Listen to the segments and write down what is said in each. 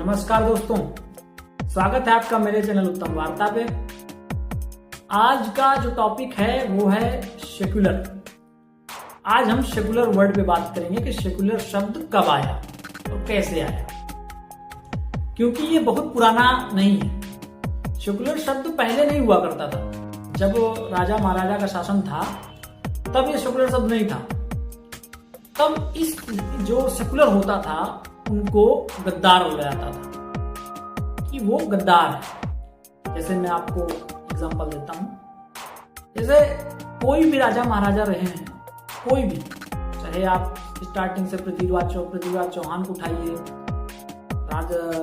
नमस्कार दोस्तों, स्वागत है आपका मेरे चैनल उत्तम वार्ता पे। आज का जो टॉपिक है वो है सेक्युलर। आज हम सेक्युलर वर्ड पे बात करेंगे कि सेक्युलर शब्द कब आया और कैसे आया, क्योंकि ये बहुत पुराना नहीं है। सेक्युलर शब्द पहले नहीं हुआ करता था। जब राजा महाराजा का शासन था तब ये सेक्युलर शब्द नहीं था। तब इस जो सेक्युलर होता था उनको गद्दार बोला जाता था कि वो गद्दार है। जैसे मैं आपको एग्जांपल देता हूं, जैसे कोई भी राजा महाराजा रहे हैं, कोई भी, चाहे आप स्टार्टिंग से पृथ्वीराज चौहान को उठाइए,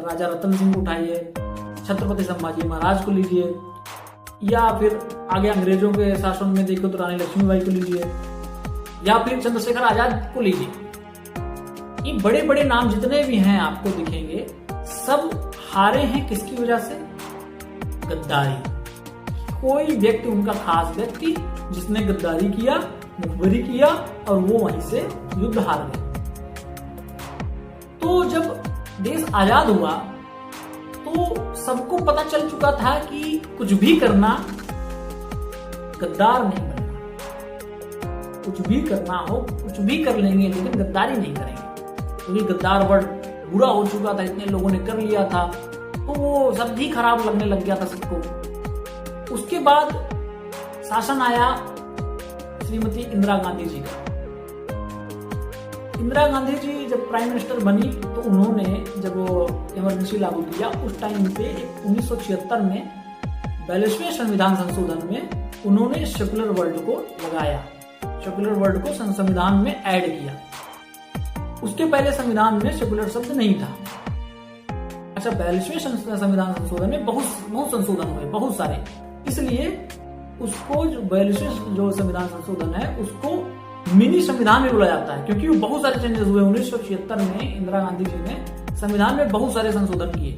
राजा रतन सिंह को उठाइए, छत्रपति संभाजी महाराज को लीजिए, या फिर आगे अंग्रेजों के शासन में देखो तो रानी लक्ष्मीबाई को लीजिए, या फिर चंद्रशेखर आजाद को लीजिए। ये बड़े बड़े नाम जितने भी हैं आपको दिखेंगे, सब हारे हैं किसकी वजह से? गद्दारी। कोई व्यक्ति, उनका खास व्यक्ति जिसने गद्दारी किया, मुखबरी किया और वो वहीं से युद्ध हार गए। तो जब देश आजाद हुआ तो सबको पता चल चुका था कि कुछ भी करना, गद्दार नहीं बनना। कुछ भी करना हो, कुछ भी कर लेंगे लेकिन गद्दारी नहीं करेंगे, क्योंकि गद्दार वर्ड बुरा हो चुका था, इतने लोगों ने कर लिया था तो वो सब भी खराब लगने लग गया था सबको। उसके बाद शासन आया श्रीमती इंदिरा गांधी जी का। इंदिरा गांधी जी जब प्राइम मिनिस्टर बनी तो उन्होंने जब इमरजेंसी लागू किया, उस टाइम पे 1976 में 42वें संविधान संशोधन में उन्होंने सेक्युलर वर्ड को लगाया, सेक्युलर वर्ड को संविधान में ऐड किया। उसके पहले संविधान में सेक्युलर शब्द नहीं था। अच्छा, 42वें संविधान संशोधन में बहुत संशोधन हुए, बहुत सारे, इसलिए उसको जो 42वें जो संविधान संशोधन है उसको मिनी संविधान भी बोला जाता है, क्योंकि बहुत सारे चेंजेस हुए। 1976 में इंदिरा गांधी जी ने संविधान में बहुत सारे संशोधन किए।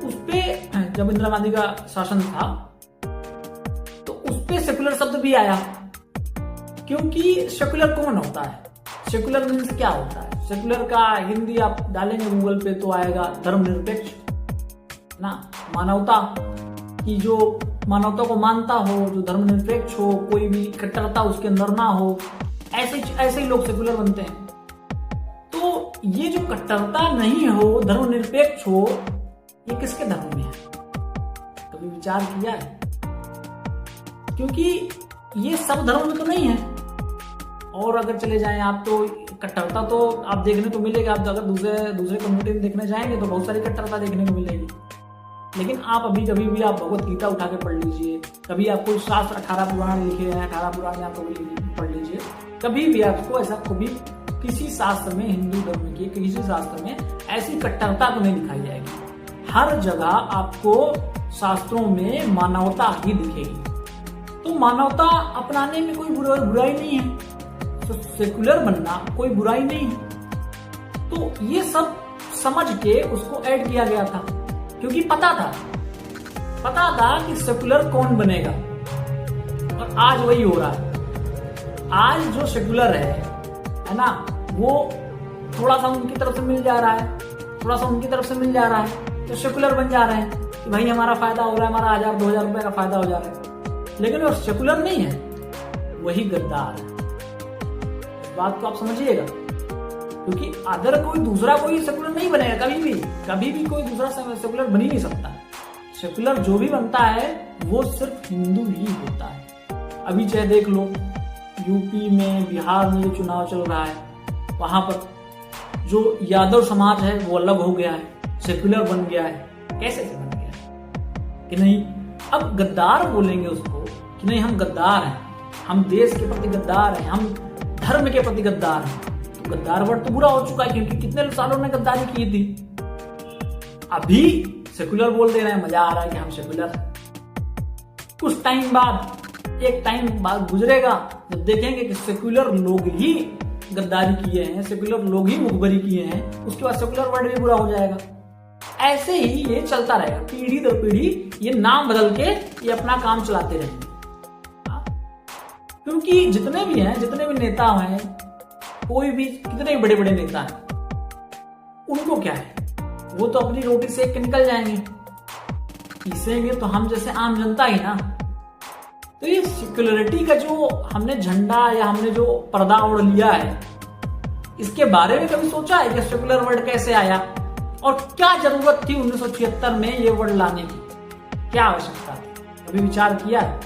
उसपे जब इंदिरा गांधी का शासन था तो उसपे सेक्युलर शब्द भी आया, क्योंकि सेक्युलर कौन होता है? सेक्युलर मीन्स क्या होता है? सेक्युलर का हिंदी आप डालेंगे गूगल पे तो आएगा धर्मनिरपेक्ष ना, मानवता की, जो मानवता को मानता हो, जो धर्मनिरपेक्ष हो, कोई भी कट्टरता उसके अंदर ना हो, ऐसे ही लोग सेक्युलर बनते हैं। तो ये जो कट्टरता नहीं हो, धर्मनिरपेक्ष हो, ये किसके धर्म में है? कभी विचार किया है? क्योंकि ये सब धर्म में तो नहीं है। और अगर चले जाएं आप तो कट्टरता तो आप देखने को मिलेगा। आप अगर दूसरे कम्युनिटी में देखने जाएंगे तो बहुत सारी कट्टरता देखने को मिलेगी। लेकिन आप अभी कभी भी आप भगवत गीता उठा के पढ़ लीजिए, कभी आप कोई शास्त्र 18 पुराण लिखे हैं, 18 पुराण में आप कभी पढ़ लीजिए, कभी भी आपको ऐसा कभी किसी शास्त्र में, हिंदू धर्म के किसी शास्त्र में ऐसी कट्टरता तो नहीं दिखाई जाएगी। हर जगह आपको शास्त्रों में मानवता ही दिखेगी। तो मानवता अपनाने में कोई बुराई नहीं है, तो सेक्युलर बनना कोई बुराई नहीं है। तो ये सब समझ के उसको ऐड किया गया था, क्योंकि पता था कि सेक्युलर कौन बनेगा। और आज वही हो रहा है। आज जो सेक्युलर है ना, वो थोड़ा सा उनकी तरफ से मिल जा रहा है, थोड़ा सा उनकी तरफ से मिल जा रहा है, तो सेक्युलर बन जा रहे हैं कि भाई हमारा फायदा हो रहा है, हमारा 1000-2000 रुपए का फायदा हो जा रहा है। लेकिन वो सेक्युलर नहीं है, वही गद्दार है। बात को आप समझिएगा, क्योंकि अदर कोई सेक्युलर नहीं बनेगा कभी भी कोई दूसरा सेक्युलर बन ही नहीं सकता। सेक्युलर जो भी बनता है वो सिर्फ हिंदू ही होता है। अभी चाहे देख लो, यूपी में, बिहार में जो चुनाव चल रहा है, वहां पर जो यादव समाज है वो अलग हो गया है, सेक्युलर बन गया है। कैसे बन गया कि नहीं? अब गद्दार बोलेंगे उसको कि नहीं, हम गद्दार हैं, हम देश के प्रति गद्दार हैं, हम धर्म के प्रति गद्दार है। तो गद्दार वर्ड तो बुरा हो चुका है, क्योंकि कितने सालों ने गद्दारी की थी। अभी सेक्युलर बोल दे रहे हैं, मजा आ रहा है कि हम सेक्युलर। कुछ टाइम बाद, एक टाइम बाद गुजरेगा जब देखेंगे कि सेक्युलर लोग ही गद्दारी किए हैं, सेक्युलर लोग ही मुखबरी किए हैं, उसके बाद सेक्युलर वर्ड भी बुरा हो जाएगा। ऐसे ही ये चलता रहेगा, पीढ़ी दर पीढ़ी ये नाम बदल के ये अपना काम चलाते रहेंगे। क्योंकि जितने भी नेता हैं, कोई भी कितने बड़े बड़े नेता हैं, उनको क्या है, वो तो अपनी रोटी सेक के निकल जाएंगे, पीसेंगे तो हम जैसे आम जनता ही ना। तो ये सेक्युलरिटी का जो हमने झंडा या हमने जो पर्दा ओढ़ लिया है, इसके बारे में कभी सोचा है कि सेक्युलर वर्ड कैसे आया और क्या जरूरत थी 1976 में ये वर्ड लाने की, क्या आवश्यकता थी, कभी विचार किया है?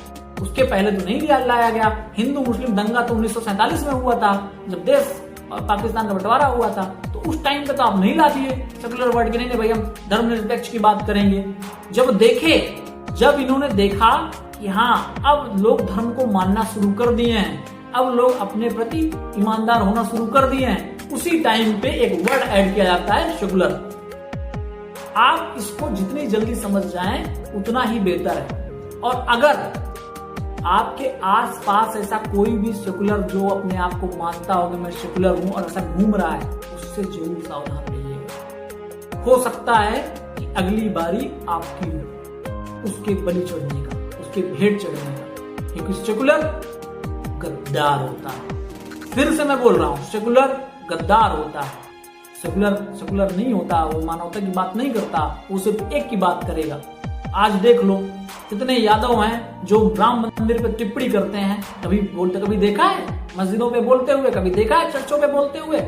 उसके पहले तो नहीं लाया गया। हिंदू मुस्लिम दंगा तो 1947 में हुआ था, जब देश पाकिस्तान का बंटवारा हुआ था, तो उस टाइम पे तो आप नहीं ला दिए सेक्युलर वर्ड के, नहीं भाई हम धर्मनिरपेक्ष की बात करेंगे। जब इन्होंने देखा कि हाँ अब लोग धर्म को मानना शुरू कर दिए हैं, अब लोग अपने प्रति ईमानदार होना शुरू कर दिए हैं, उसी टाइम पे एक वर्ड ऐड किया जाता है सेक्युलर। आप इसको जितनी जल्दी समझ जाएं उतना ही बेहतर है। और अगर आपके आसपास ऐसा कोई भी सेक्युलर जो अपने आप को मानता हो कि मैं सेक्युलर हूं और ऐसा घूम रहा है, उससे जरूर सावधान रहिएगा। हो सकता है कि अगली बारी आपकी हो उसके बलि चढ़ने का, उसके भेंट चढ़ने का, क्योंकि सेक्युलर गद्दार होता है। फिर से मैं बोल रहा हूं, सेक्युलर गद्दार होता है। सेक्युलर नहीं होता, वो मानवता की बात नहीं करता, वो सिर्फ एक की बात करेगा। आज देख लो कितने यादव हैं जो राम मंदिर पे टिप्पणी करते हैं, कभी बोलते, कभी देखा है मस्जिदों पे बोलते हुए, कभी देखा है चर्चों पे बोलते हुए,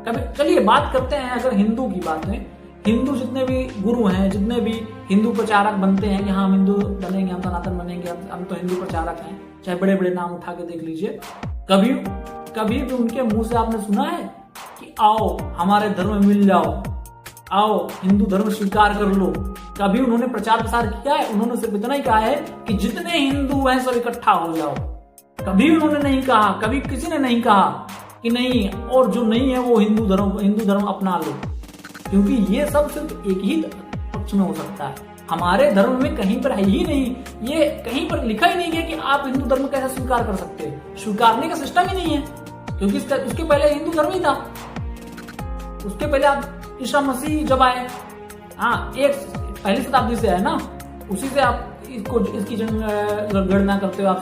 कभी। चलिए बात करते हैं अगर हिंदू की बात है, हिंदू जितने भी गुरु हैं, जितने भी हिंदू प्रचारक बनते हैं कि हाँ हम हिंदू बनेंगे, हम सनातन बनेंगे, हम तो हिंदू प्रचारक हैं, चाहे बड़े बड़े नाम उठा के देख लीजिए, कभी भी उनके मुंह से आपने सुना है कि आओ हमारे धर्म में मिल जाओ, आओ हिंदू धर्म स्वीकार कर लो? कभी उन्होंने प्रचार प्रसार किया है? उन्होंने सिर्फ इतना ही कहा है कि जितने हिंदू हैं सब इकट्ठा हो जाओ। कभी उन्होंने नहीं कहा, कभी किसी ने नहीं कहा कि नहीं और जो नहीं है वो हिंदू धर्म अपना लो, क्योंकि ये सब सिर्फ एक ही पक्ष में हो सकता है। हमारे धर्म में कहीं पर है ही नहीं, ये कहीं पर लिखा ही नहीं है कि आप हिंदू धर्म कैसे स्वीकार कर सकते हैं। स्वीकारने का सिस्टम ही नहीं है, क्योंकि उसके पहले हिंदू धर्म ही था। उसके पहले आप ईसा मसीह जब आए, हाँ एक पहली शताब्दी से है ना, उसी से आप इसकी गणना करते हो आप